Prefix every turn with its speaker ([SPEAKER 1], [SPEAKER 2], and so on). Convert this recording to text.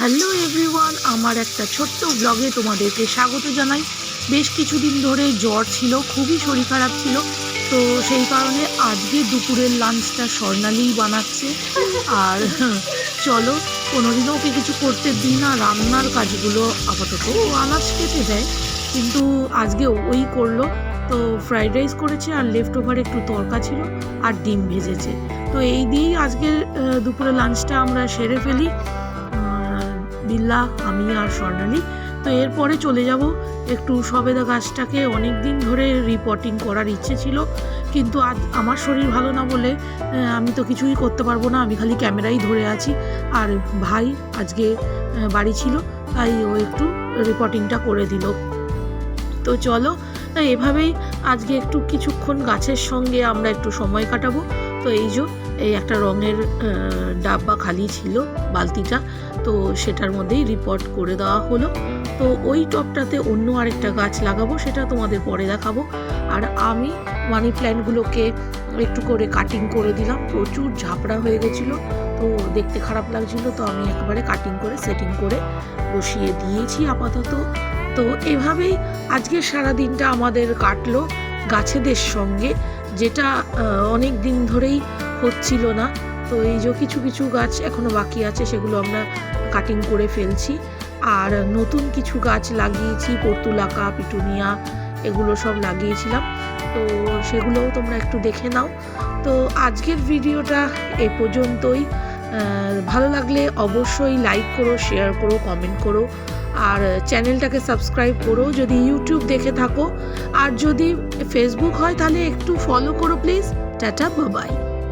[SPEAKER 1] Hello everyone, আমার একটা ছোট্ট ব্লগে তোমাদেরকে স্বাগত জানাই। বেশ কিছুদিন ধরে জ্বর ছিল, খুবই শরীর খারাপ ছিল, তো সেই কারণে আজকে দুপুরের লাঞ্চটা স্বর্ণালীই বানাচ্ছে। আর চলো, কোনোদিনও ওকে কিছু করতে দিই না, রান্নার কাজগুলো আপাতত ও আনাজ কেটে দেয়, কিন্তু আজকে ওই করলো। তো ফ্রাইড রাইস করেছে আর লেফট ওভার একটু তরকা ছিল আর ডিম ভেজেছে। তো এই দিয়েই আজকের দুপুরের লাঞ্চটা আমরা সেরে ফেলি, বিল্লা, আমি আর স্বর্ণালী। তো এরপরে চলে যাব একটু সবেদা গাছটাকে অনেক দিন ধরে রিপোর্টিং করার ইচ্ছে ছিল, কিন্তু আজ আমার শরীর ভালো না বলে আমি তো কিছুই করতে পারবো না, আমি খালি ক্যামেরাই ধরে আছি। আর ভাই আজকে বাড়ি ছিল, তাই ও একটু রিপোর্টিংটা করে দিল। তো চলো, এভাবেই আজকে একটু কিছুক্ষণ গাছের সঙ্গে আমরা একটু সময় কাটাবো। তো এই একটা রঙের ডাব্বা খালি ছিল, বালতিটা, তো সেটার মধ্যেই রিপোর্ট করে দেওয়া হলো। তো ওই টবটাতে অন্য আরেকটা গাছ লাগাবো, সেটা তোমাদের পরে দেখাবো। আর আমি মানি প্ল্যান্টগুলোকে একটু করে কাটিং করে দিলাম, প্রচুর ঝাপড়া হয়ে গেছিলো, তো দেখতে খারাপ লাগছিলো, তো আমি একেবারে কাটিং করে সেটিং করে বসিয়ে দিয়েছি আপাতত। তো এভাবেই আজকের সারা দিনটা আমাদের কাটলো গাছেদের সঙ্গে, যেটা অনেক দিন ধরেই হচ্ছিল না। তো এই যে কিছু কিছু গাছ এখনও বাকি আছে, সেগুলো আমরা কাটিং করে ফেলছি। আর নতুন কিছু গাছ লাগিয়েছি, পর্তুলাকা, পিটুনিয়া, এগুলো সব লাগিয়েছিলাম, তো সেগুলোও তোমরা একটু দেখে নাও। তো আজকের ভিডিওটা এ পর্যন্তই। ভালো লাগলে অবশ্যই লাইক করো, শেয়ার করো, কমেন্ট করো, আর চ্যানেলটাকে সাবস্ক্রাইব করো যদি ইউটিউব দেখে থাকো। আর যদি ফেসবুক হয় তাহলে একটু ফলো করো প্লিজ। Tata, bye bye.